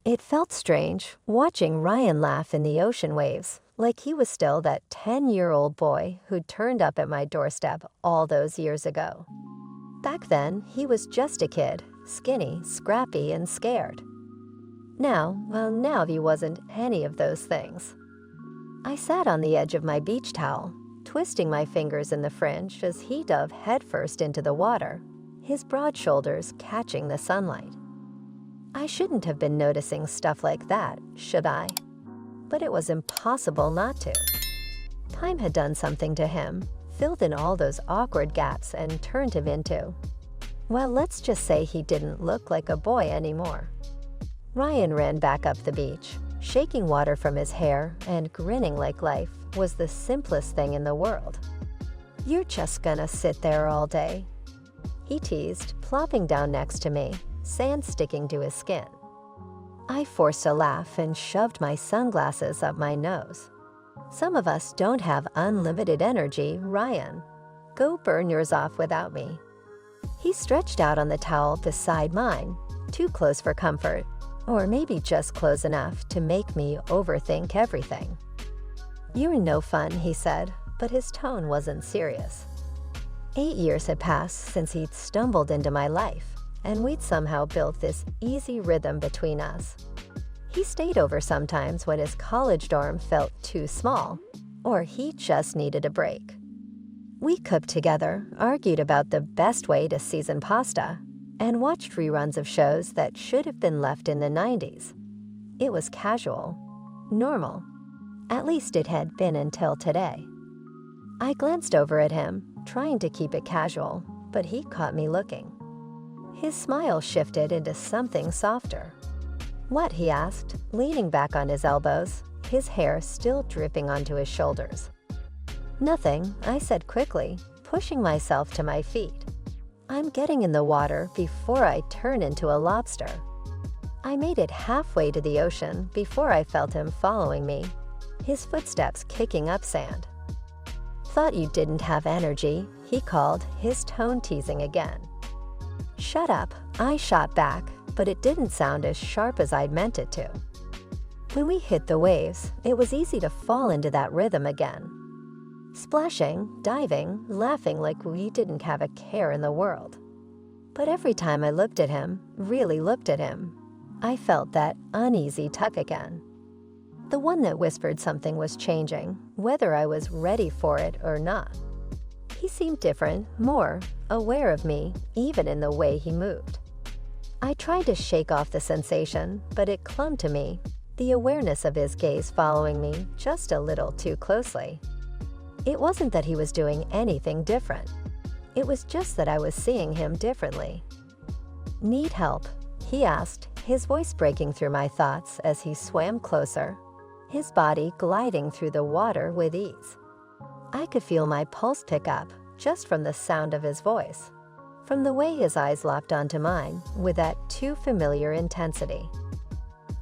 It felt strange watching Ryan laugh in the ocean waves, like he was still that 10-year-old boy who'd turned up at my doorstep all those years ago. Back then, he was just a kid, skinny, scrappy, and scared. Now he wasn't any of those things. I sat on the edge of my beach towel, twisting my fingers in the fringe as he dove headfirst into the water, his broad shoulders catching the sunlight. I shouldn't have been noticing stuff like that, should I? But it was impossible not to. Time had done something to him, filled in all those awkward gaps and turned him into, well, let's just say he didn't look like a boy anymore. Ryan ran back up the beach, shaking water from his hair and grinning like life was the simplest thing in the world. "You're just gonna sit there all day," he teased, plopping down next to me, sand sticking to his skin. I forced a laugh and shoved my sunglasses up my nose. "Some of us don't have unlimited energy, Ryan. Go burn yours off without me." He stretched out on the towel beside mine, too close for comfort, or maybe just close enough to make me overthink everything. "You're no fun," he said, but his tone wasn't serious. 8 years had passed since he'd stumbled into my life, and we'd somehow built this easy rhythm between us. He stayed over sometimes when his college dorm felt too small, or he just needed a break. We cooked together, argued about the best way to season pasta, and watched reruns of shows that should have been left in the 90s. It was casual, normal. At least it had been until today. I glanced over at him, trying to keep it casual, but he caught me looking. His smile shifted into something softer. "What?" he asked, leaning back on his elbows, his hair still dripping onto his shoulders. "Nothing," I said quickly, pushing myself to my feet. "I'm getting in the water before I turn into a lobster." I made it halfway to the ocean before I felt him following me, his footsteps kicking up sand. "Thought you didn't have energy," he called, his tone teasing again. "Shut up," I shot back, but it didn't sound as sharp as I'd meant it to. When we hit the waves, it was easy to fall into that rhythm again. Splashing, diving, laughing like we didn't have a care in the world. But every time I looked at him, really looked at him, I felt that uneasy tug again. The one that whispered something was changing, whether I was ready for it or not. He seemed different, more aware of me, even in the way he moved. I tried to shake off the sensation, but it clung to me, the awareness of his gaze following me just a little too closely. It wasn't that he was doing anything different. It was just that I was seeing him differently. "Need help?" he asked, his voice breaking through my thoughts as he swam closer, his body gliding through the water with ease. I could feel my pulse pick up just from the sound of his voice, from the way his eyes locked onto mine with that too familiar intensity.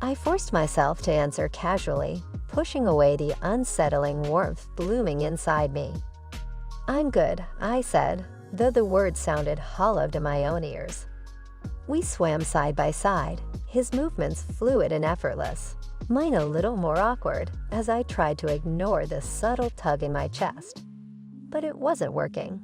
I forced myself to answer casually, pushing away the unsettling warmth blooming inside me. "I'm good," I said, though the words sounded hollow to my own ears. We swam side by side, his movements fluid and effortless, mine a little more awkward as I tried to ignore the subtle tug in my chest. But it wasn't working.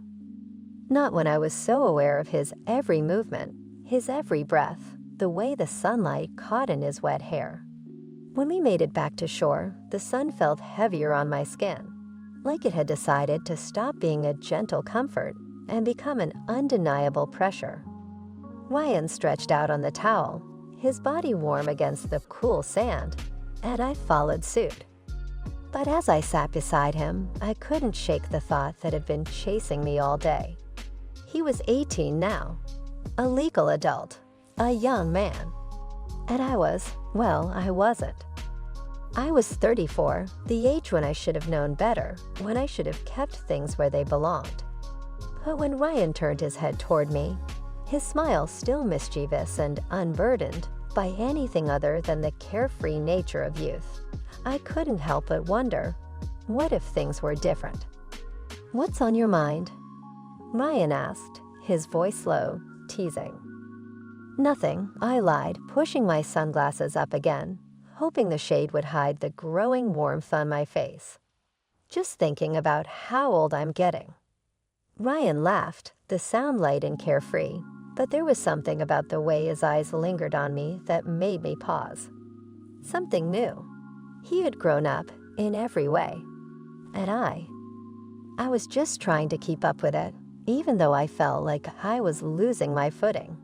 Not when I was so aware of his every movement, his every breath, the way the sunlight caught in his wet hair. When we made it back to shore, the sun felt heavier on my skin, like it had decided to stop being a gentle comfort and become an undeniable pressure. Ryan stretched out on the towel, his body warm against the cool sand, and I followed suit. But as I sat beside him, I couldn't shake the thought that had been chasing me all day. He was 18 now, a legal adult, a young man. And I wasn't. I was 34, the age when I should have known better, when I should have kept things where they belonged. But when Ryan turned his head toward me, his smile still mischievous and unburdened by anything other than the carefree nature of youth, I couldn't help but wonder, what if things were different? "What's on your mind?" Ryan asked, his voice low, teasing. Nothing, I lied, pushing my sunglasses up again, hoping the shade would hide the growing warmth on my face. Just thinking about how old I'm getting. Ryan laughed, the sound light and carefree, but there was something about the way his eyes lingered on me that made me pause. Something new. He had grown up in every way. And I was just trying to keep up with it, even though I felt like I was losing my footing.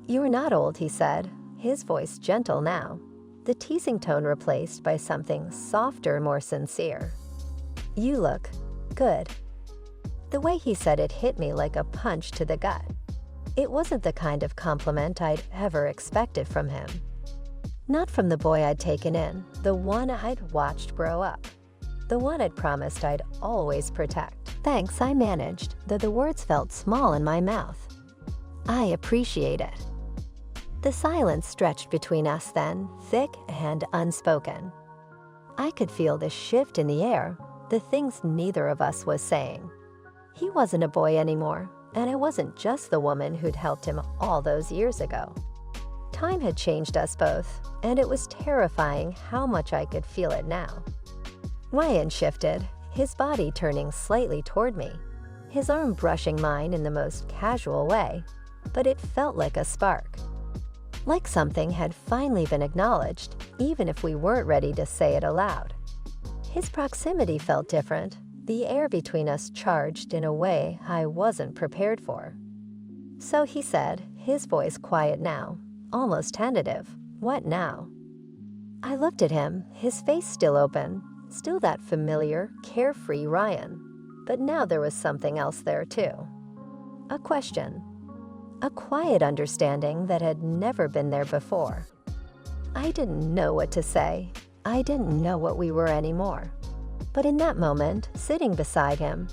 "You're not old," he said, his voice gentle now, the teasing tone replaced by something softer, more sincere. "You look good." The way he said it hit me like a punch to the gut. It wasn't the kind of compliment I'd ever expected from him. Not from the boy I'd taken in, the one I'd watched grow up, the one I'd promised I'd always protect. "Thanks," I managed, though the words felt small in my mouth. "I appreciate it." The silence stretched between us then, thick and unspoken. I could feel the shift in the air, the things neither of us was saying. He wasn't a boy anymore, and I wasn't just the woman who'd helped him all those years ago. Time had changed us both, and it was terrifying how much I could feel it now. Ryan shifted, his body turning slightly toward me, his arm brushing mine in the most casual way, but it felt like a spark. Like something had finally been acknowledged, even if we weren't ready to say it aloud. His proximity felt different, the air between us charged in a way I wasn't prepared for. "So," he said, his voice quiet now, almost tentative, "what now?" I looked at him, his face still open, still that familiar, carefree Ryan. But now there was something else there too. A question. A quiet understanding that had never been there before. I didn't know what to say. I didn't know what we were anymore. But in that moment, sitting beside him,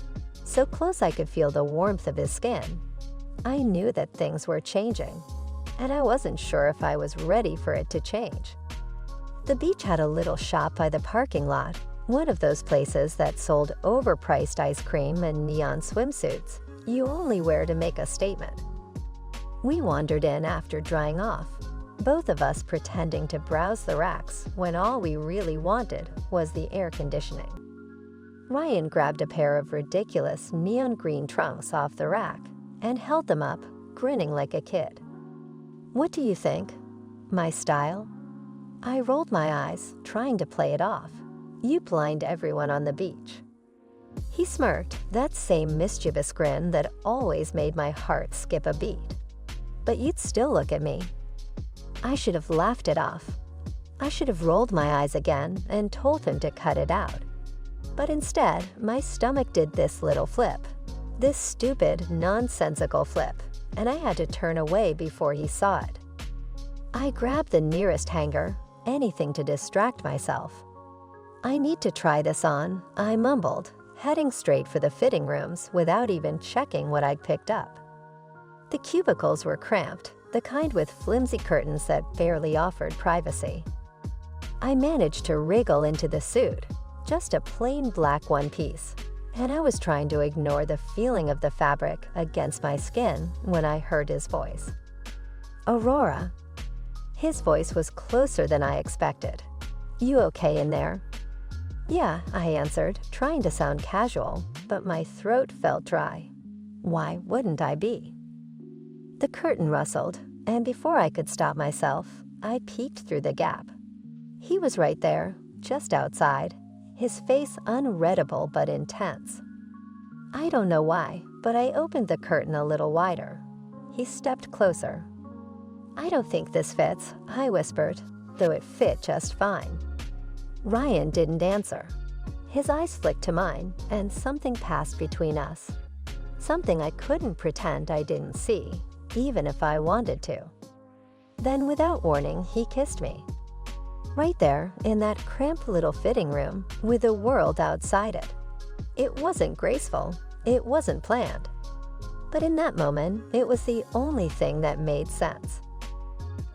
so close I could feel the warmth of his skin, I knew that things were changing, and I wasn't sure if I was ready for it to change. The beach had a little shop by the parking lot, one of those places that sold overpriced ice cream and neon swimsuits you only wear to make a statement. We wandered in after drying off, both of us pretending to browse the racks when all we really wanted was the air conditioning. Ryan grabbed a pair of ridiculous neon green trunks off the rack and held them up, grinning like a kid. "What do you think? My style?" I rolled my eyes, trying to play it off. "You blind everyone on the beach." He smirked, that same mischievous grin that always made my heart skip a beat. "But you'd still look at me." I should have laughed it off. I should have rolled my eyes again and told him to cut it out. But instead, my stomach did this little flip, this stupid, nonsensical flip, and I had to turn away before he saw it. I grabbed the nearest hanger, anything to distract myself. "I need to try this on," I mumbled, heading straight for the fitting rooms without even checking what I'd picked up. The cubicles were cramped, the kind with flimsy curtains that barely offered privacy. I managed to wriggle into the suit, just a plain black one-piece, and I was trying to ignore the feeling of the fabric against my skin when I heard his voice. "Aurora." His voice was closer than I expected. "You okay in there?" "Yeah," I answered, trying to sound casual, but my throat felt dry. Why wouldn't I be? The curtain rustled, and before I could stop myself, I peeked through the gap. He was right there, just outside, his face unreadable but intense. I don't know why, but I opened the curtain a little wider. He stepped closer. "I don't think this fits," I whispered, though it fit just fine. Ryan didn't answer. His eyes flicked to mine, and something passed between us. Something I couldn't pretend I didn't see, even if I wanted to. Then, without warning, he kissed me. Right there, in that cramped little fitting room, with the world outside it. It wasn't graceful. It wasn't planned. But in that moment, it was the only thing that made sense.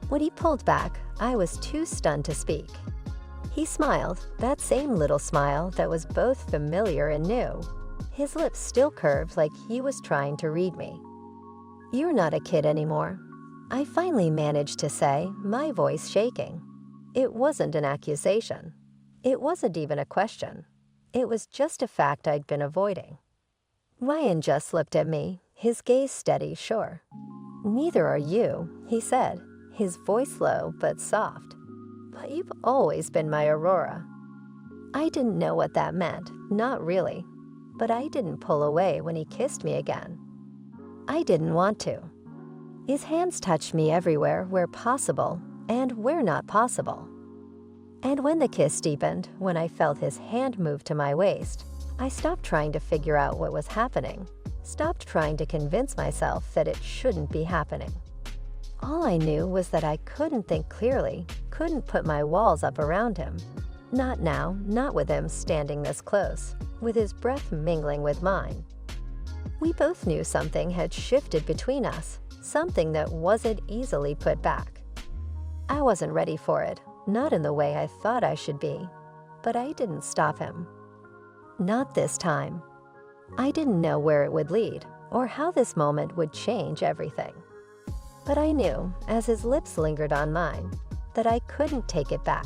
When he pulled back, I was too stunned to speak. He smiled, that same little smile that was both familiar and new, his lips still curved like he was trying to read me. "You're not a kid anymore." I finally managed to say, my voice shaking. It wasn't an accusation. It wasn't even a question. It was just a fact I'd been avoiding. Ryan just looked at me, his gaze steady, sure. "Neither are you," he said, his voice low but soft. "But you've always been my Aurora." I didn't know what that meant, not really. But I didn't pull away when he kissed me again. I didn't want to. His hands touched me everywhere where possible and where not possible. And when the kiss deepened, when I felt his hand move to my waist, I stopped trying to figure out what was happening, stopped trying to convince myself that it shouldn't be happening. All I knew was that I couldn't think clearly, couldn't put my walls up around him. Not now, not with him standing this close, with his breath mingling with mine. We both knew something had shifted between us, something that wasn't easily put back. I wasn't ready for it, not in the way I thought I should be, but I didn't stop him. Not this time. I didn't know where it would lead, or how this moment would change everything. But I knew, as his lips lingered on mine, that I couldn't take it back.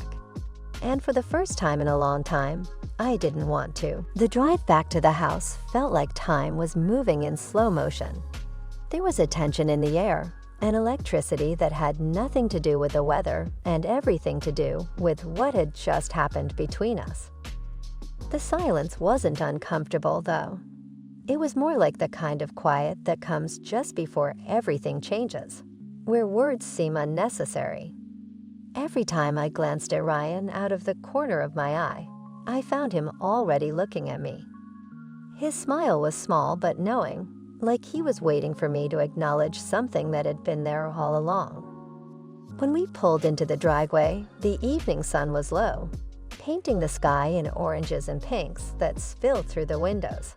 And for the first time in a long time, I didn't want to. The drive back to the house felt like time was moving in slow motion. There was a tension in the air, an electricity that had nothing to do with the weather and everything to do with what had just happened between us. The silence wasn't uncomfortable, though. It was more like the kind of quiet that comes just before everything changes, where words seem unnecessary. Every time I glanced at Ryan out of the corner of my eye, I found him already looking at me. His smile was small but knowing, like he was waiting for me to acknowledge something that had been there all along. When we pulled into the driveway, the evening sun was low, painting the sky in oranges and pinks that spilled through the windows.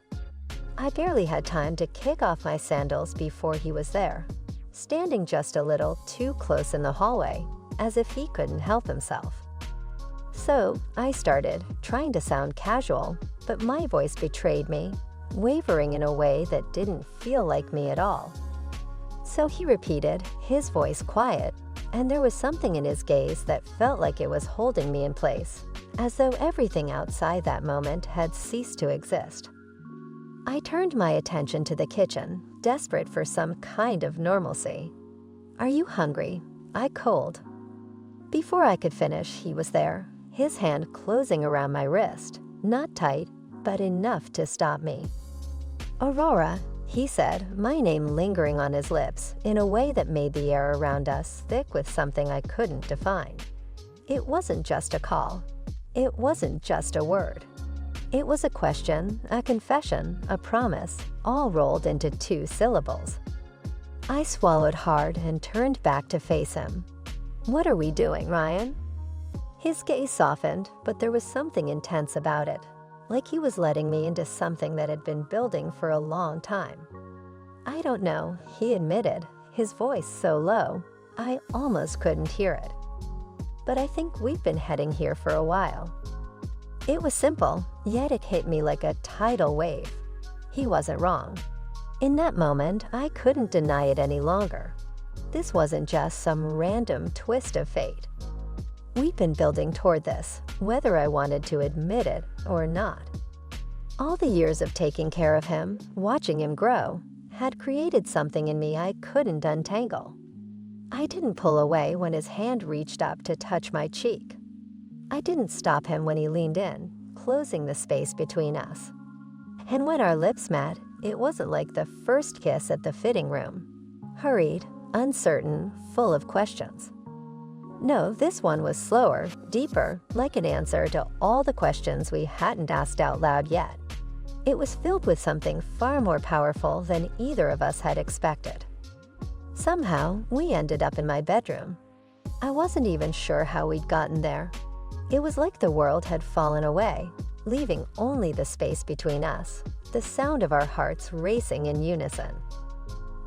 I barely had time to kick off my sandals before he was there, standing just a little too close in the hallway, as if he couldn't help himself. So I started, trying to sound casual, but my voice betrayed me, wavering in a way that didn't feel like me at all. So he repeated, his voice quiet, and there was something in his gaze that felt like it was holding me in place, as though everything outside that moment had ceased to exist. I turned my attention to the kitchen, desperate for some kind of normalcy. "Are you hungry? I cold." Before I could finish, he was there, his hand closing around my wrist, not tight, but enough to stop me. "Aurora," he said, my name lingering on his lips in a way that made the air around us thick with something I couldn't define. It wasn't just a call. It wasn't just a word. It was a question, a confession, a promise, all rolled into 2 syllables. I swallowed hard and turned back to face him. "What are we doing, Ryan?" His gaze softened, but there was something intense about it, like he was letting me into something that had been building for a long time. "I don't know," he admitted, his voice so low, I almost couldn't hear it. "But I think we've been heading here for a while." It was simple, yet it hit me like a tidal wave. He wasn't wrong. In that moment, I couldn't deny it any longer. This wasn't just some random twist of fate. We'd been building toward this, whether I wanted to admit it or not. All the years of taking care of him, watching him grow, had created something in me I couldn't untangle. I didn't pull away when his hand reached up to touch my cheek. I didn't stop him when he leaned in, closing the space between us. And when our lips met, it wasn't like the first kiss at the fitting room. Hurried, uncertain, full of questions. No, this one was slower, deeper, like an answer to all the questions we hadn't asked out loud yet. It was filled with something far more powerful than either of us had expected. Somehow, we ended up in my bedroom. I wasn't even sure how we'd gotten there. It was like the world had fallen away, leaving only the space between us, the sound of our hearts racing in unison.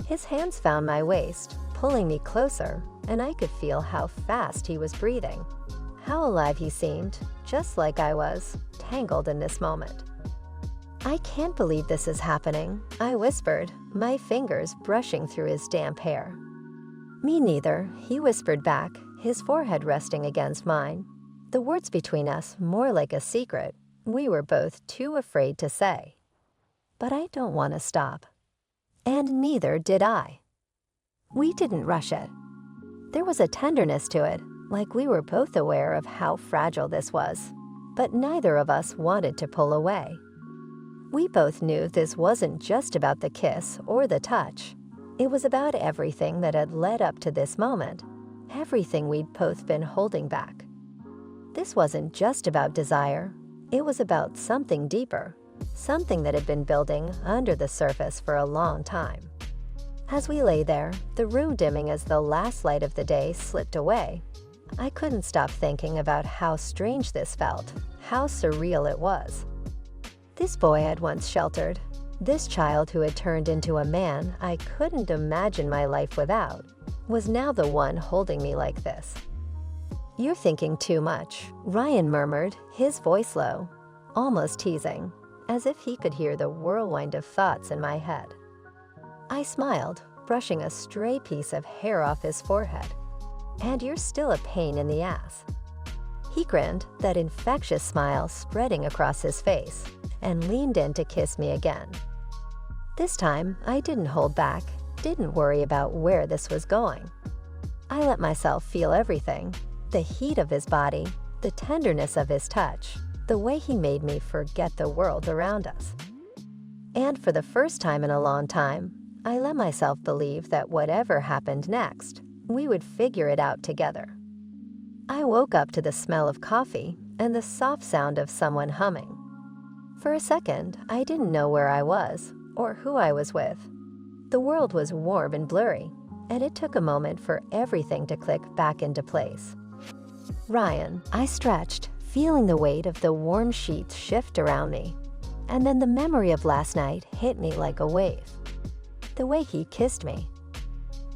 His hands found my waist, pulling me closer, and I could feel how fast he was breathing, how alive he seemed, just like I was, tangled in this moment. "I can't believe this is happening," I whispered, my fingers brushing through his damp hair. Me neither, he whispered back, his forehead resting against mine. The words between us more like a secret we were both too afraid to say. But I don't want to stop. And neither did I. We didn't rush it. There was a tenderness to it, like we were both aware of how fragile this was, but neither of us wanted to pull away. We both knew this wasn't just about the kiss or the touch. It was about everything that had led up to this moment, everything we'd both been holding back. This wasn't just about desire. It was about something deeper, something that had been building under the surface for a long time. As we lay there, the room dimming as the last light of the day slipped away, I couldn't stop thinking about how strange this felt, how surreal it was. This boy I'd once sheltered, this child who had turned into a man I couldn't imagine my life without, was now the one holding me like this. "You're thinking too much," Ryan murmured, his voice low, almost teasing, as if he could hear the whirlwind of thoughts in my head. I smiled, brushing a stray piece of hair off his forehead. "And you're still a pain in the ass." He grinned, that infectious smile spreading across his face, and leaned in to kiss me again. This time, I didn't hold back, didn't worry about where this was going. I let myself feel everything, the heat of his body, the tenderness of his touch, the way he made me forget the world around us. And for the first time in a long time, I let myself believe that whatever happened next, we would figure it out together. I woke up to the smell of coffee and the soft sound of someone humming. For a second, I didn't know where I was or who I was with. The world was warm and blurry, and it took a moment for everything to click back into place. "Ryan," I stretched, feeling the weight of the warm sheets shift around me. And then the memory of last night hit me like a wave. The way he kissed me.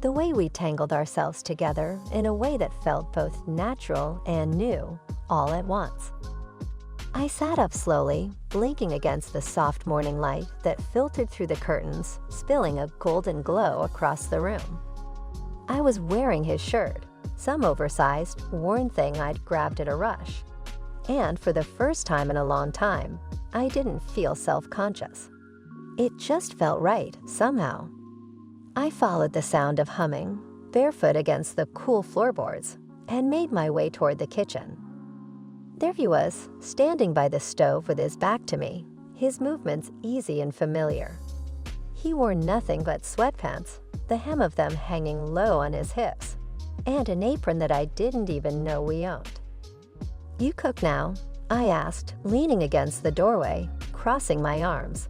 The way we tangled ourselves together in a way that felt both natural and new, all at once. I sat up slowly, blinking against the soft morning light that filtered through the curtains, spilling a golden glow across the room. I was wearing his shirt, some oversized, worn thing I'd grabbed at a rush. And for the first time in a long time, I didn't feel self-conscious. It just felt right, somehow. I followed the sound of humming, barefoot against the cool floorboards, and made my way toward the kitchen. There he was, standing by the stove with his back to me, his movements easy and familiar. He wore nothing but sweatpants, the hem of them hanging low on his hips, and an apron that I didn't even know we owned. "You cook now?" I asked, leaning against the doorway, crossing my arms.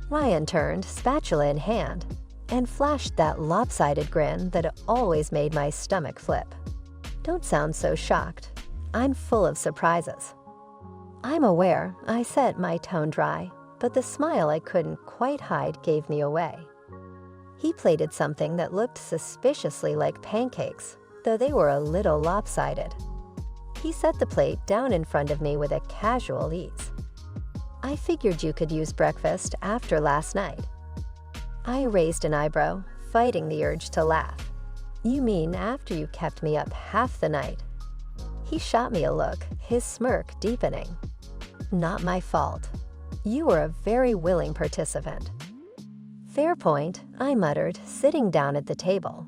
Ryan turned, spatula in hand, and flashed that lopsided grin that always made my stomach flip. "Don't sound so shocked. I'm full of surprises." "I'm aware," I said, my tone dry, but the smile I couldn't quite hide gave me away. He plated something that looked suspiciously like pancakes, though they were a little lopsided. He set the plate down in front of me with a casual ease. "I figured you could use breakfast after last night." I raised an eyebrow, fighting the urge to laugh. "You mean after you kept me up half the night?" He shot me a look, his smirk deepening. "Not my fault. You were a very willing participant." "Fair point," I muttered, sitting down at the table.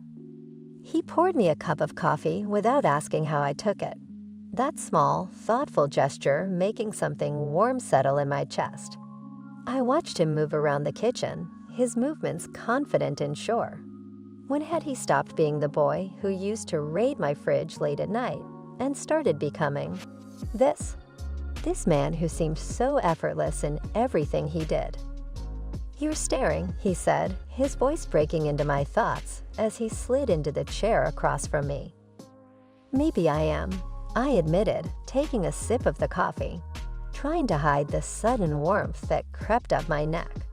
He poured me a cup of coffee without asking how I took it. That small, thoughtful gesture making something warm settle in my chest. I watched him move around the kitchen, his movements confident and sure. When had he stopped being the boy who used to raid my fridge late at night and started becoming this man who seemed so effortless in everything he did? "You're staring," he said, his voice breaking into my thoughts as he slid into the chair across from me. "Maybe I am," I admitted, taking a sip of the coffee, trying to hide the sudden warmth that crept up my neck.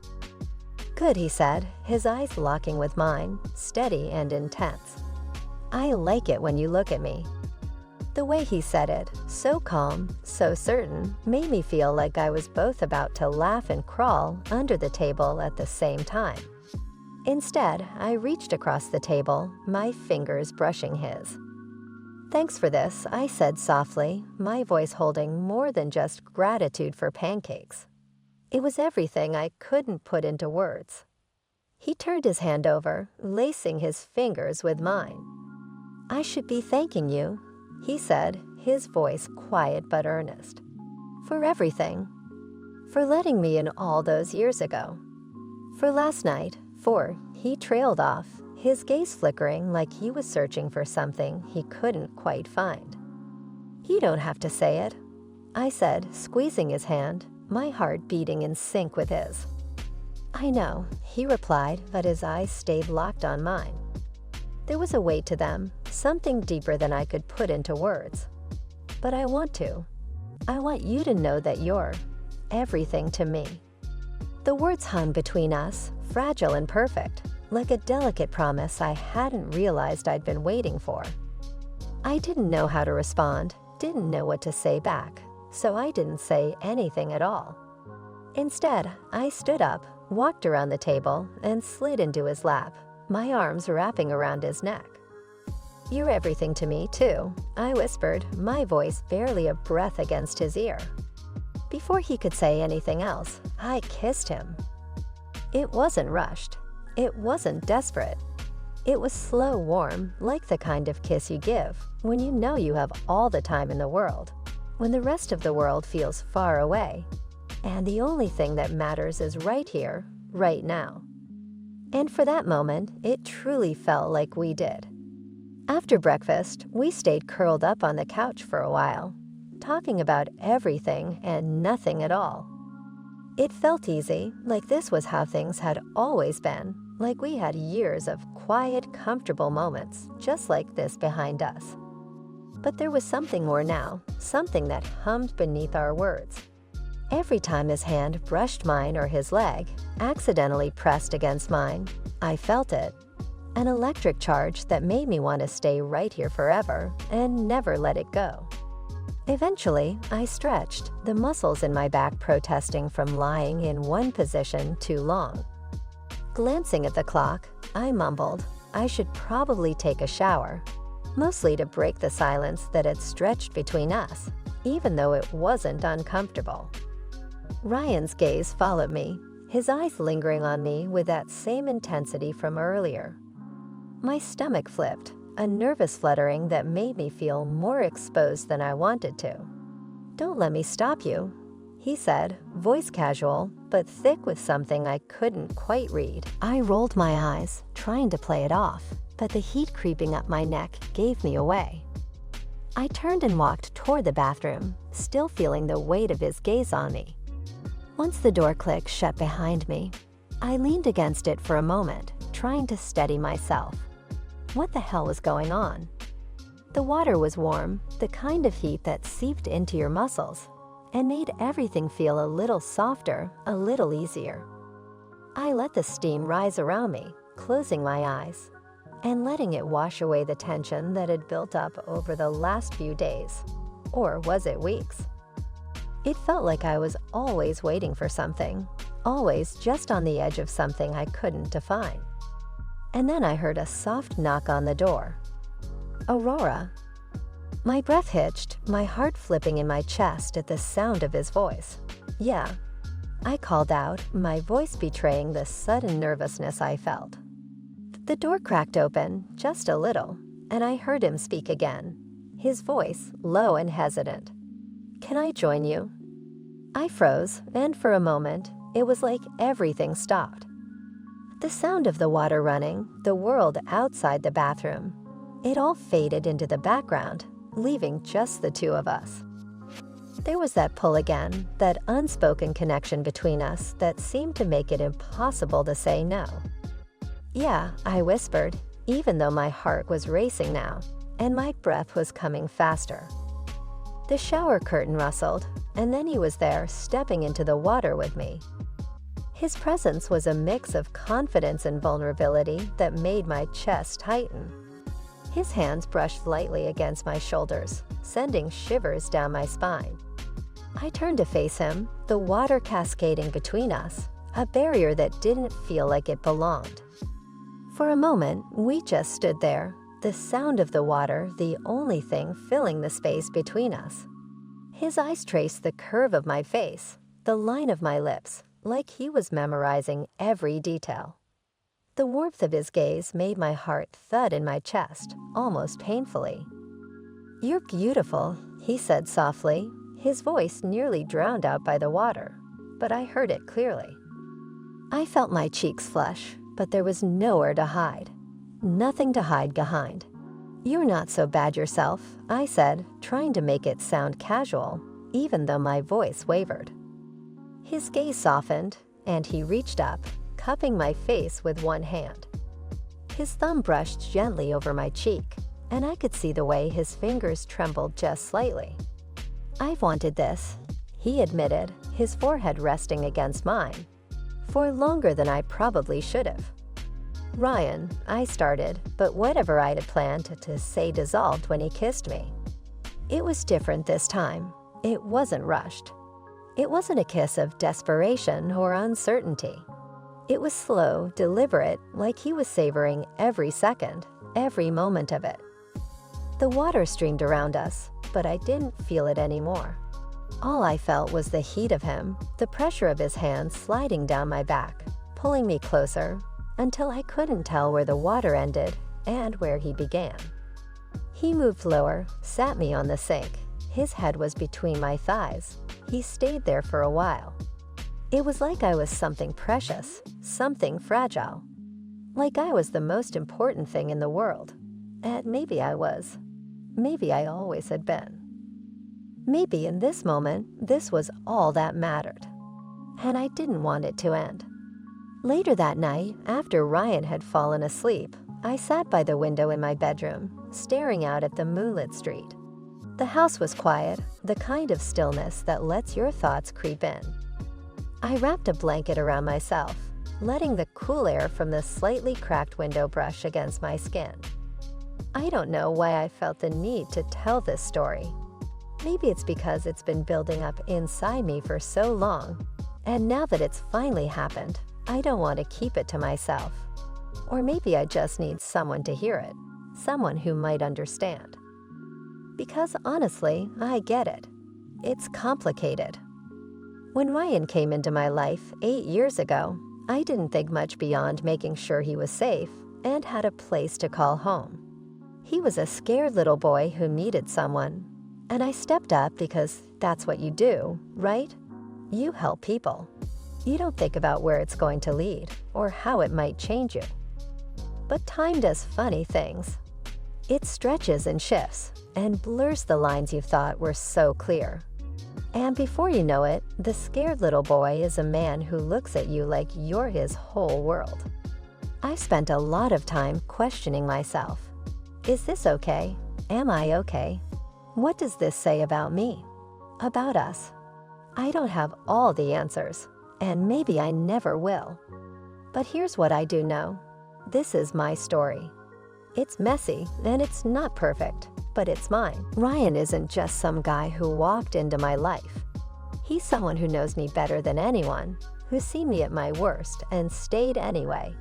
"Good," he said, his eyes locking with mine, steady and intense. "I like it when you look at me." The way he said it, so calm, so certain, made me feel like I was both about to laugh and crawl under the table at the same time. Instead, I reached across the table, my fingers brushing his. "Thanks for this," I said softly, my voice holding more than just gratitude for pancakes. It was everything I couldn't put into words. He turned his hand over, lacing his fingers with mine. "I should be thanking you," he said, his voice quiet but earnest. "For everything. For letting me in all those years ago. For last night, he trailed off, his gaze flickering like he was searching for something he couldn't quite find. "You don't have to say it," I said, squeezing his hand, my heart beating in sync with his. "I know," he replied, but his eyes stayed locked on mine. There was a weight to them, something deeper than I could put into words. "But I want to. I want you to know that you're everything to me." The words hung between us, fragile and perfect, like a delicate promise I hadn't realized I'd been waiting for. I didn't know how to respond, didn't know what to say back, so I didn't say anything at all. Instead, I stood up, walked around the table, and slid into his lap, my arms wrapping around his neck. "You're everything to me, too," I whispered, my voice barely a breath against his ear. Before he could say anything else, I kissed him. It wasn't rushed. It wasn't desperate. It was slow, warm, like the kind of kiss you give when you know you have all the time in the world, when the rest of the world feels far away, and the only thing that matters is right here, right now. And for that moment, it truly felt like we did. After breakfast, we stayed curled up on the couch for a while, talking about everything and nothing at all. It felt easy, like this was how things had always been, like we had years of quiet, comfortable moments, just like this behind us. But there was something more now, something that hummed beneath our words. Every time his hand brushed mine or his leg, accidentally pressed against mine, I felt it. An electric charge that made me want to stay right here forever and never let it go. Eventually, I stretched, the muscles in my back protesting from lying in one position too long. Glancing at the clock, I mumbled, I should probably take a shower, mostly to break the silence that had stretched between us, even though it wasn't uncomfortable. Ryan's gaze followed me, his eyes lingering on me with that same intensity from earlier. My stomach flipped, a nervous fluttering that made me feel more exposed than I wanted to. "Don't let me stop you," he said, voice casual, but thick with something I couldn't quite read. I rolled my eyes, trying to play it off, but the heat creeping up my neck gave me away. I turned and walked toward the bathroom, still feeling the weight of his gaze on me. Once the door clicked shut behind me, I leaned against it for a moment, trying to steady myself. What the hell was going on? The water was warm, the kind of heat that seeped into your muscles and made everything feel a little softer, a little easier. I let the steam rise around me, closing my eyes and letting it wash away the tension that had built up over the last few days. Or was it weeks? It felt like I was always waiting for something, always just on the edge of something I couldn't define. And then I heard a soft knock on the door. "Aurora." My breath hitched, my heart flipping in my chest at the sound of his voice. "Yeah," I called out, my voice betraying the sudden nervousness I felt. The door cracked open, just a little, and I heard him speak again, his voice low and hesitant. "Can I join you?" I froze, and for a moment, it was like everything stopped. The sound of the water running, the world outside the bathroom, it all faded into the background, leaving just the two of us. There was that pull again, that unspoken connection between us that seemed to make it impossible to say no. "Yeah," I whispered, even though my heart was racing now, and my breath was coming faster. The shower curtain rustled, and then he was there, stepping into the water with me. His presence was a mix of confidence and vulnerability that made my chest tighten. His hands brushed lightly against my shoulders, sending shivers down my spine. I turned to face him, the water cascading between us, a barrier that didn't feel like it belonged. For a moment, we just stood there, the sound of the water the only thing filling the space between us. His eyes traced the curve of my face, the line of my lips, like he was memorizing every detail. The warmth of his gaze made my heart thud in my chest, almost painfully. "You're beautiful," he said softly, his voice nearly drowned out by the water, but I heard it clearly. I felt my cheeks flush, but there was nowhere to hide. Nothing to hide behind. "You're not so bad yourself," I said, trying to make it sound casual, even though my voice wavered. His gaze softened, and he reached up, cupping my face with one hand. His thumb brushed gently over my cheek, and I could see the way his fingers trembled just slightly. "I've wanted this," he admitted, his forehead resting against mine, "for longer than I probably should have." "Ryan," I started, but whatever I had planned to say dissolved when he kissed me. It was different this time. It wasn't rushed. It wasn't a kiss of desperation or uncertainty. It was slow, deliberate, like he was savoring every second, every moment of it. The water streamed around us, but I didn't feel it anymore. All I felt was the heat of him, the pressure of his hands sliding down my back, pulling me closer, until I couldn't tell where the water ended and where he began. He moved lower, sat me on the sink. His head was between my thighs. He stayed there for a while. It was like I was something precious, something fragile. Like I was the most important thing in the world. And maybe I was. Maybe I always had been. Maybe in this moment, this was all that mattered. And I didn't want it to end. Later that night, after Ryan had fallen asleep, I sat by the window in my bedroom, staring out at the moonlit street. The house was quiet, the kind of stillness that lets your thoughts creep in. I wrapped a blanket around myself, letting the cool air from the slightly cracked window brush against my skin. I don't know why I felt the need to tell this story. Maybe it's because it's been building up inside me for so long, and now that it's finally happened, I don't want to keep it to myself. Or maybe I just need someone to hear it, someone who might understand. Because honestly, I get it. It's complicated. When Ryan came into my life 8 years ago, I didn't think much beyond making sure he was safe and had a place to call home. He was a scared little boy who needed someone, and I stepped up because that's what you do, right? You help people. You don't think about where it's going to lead or how it might change you. But time does funny things. It stretches and shifts and blurs the lines you thought were so clear. And before you know it, the scared little boy is a man who looks at you like you're his whole world. I spent a lot of time questioning myself. Is this okay? Am I okay? What does this say about me? About us? I don't have all the answers, and maybe I never will. But here's what I do know. This is my story. It's messy, and it's not perfect, but it's mine. Ryan isn't just some guy who walked into my life. He's someone who knows me better than anyone, who's seen me at my worst and stayed anyway.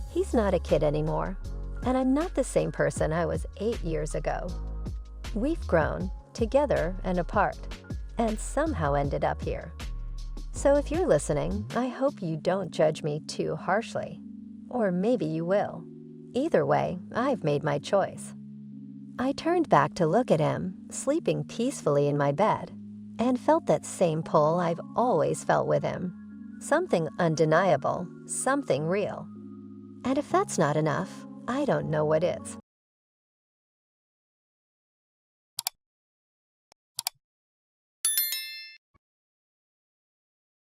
He's not a kid anymore, and I'm not the same person I was 8 years ago. We've grown, together and apart, and somehow ended up here. So if you're listening, I hope you don't judge me too harshly. Or maybe you will. Either way, I've made my choice. I turned back to look at him, sleeping peacefully in my bed, and felt that same pull I've always felt with him. Something undeniable, something real. And if that's not enough, I don't know what is.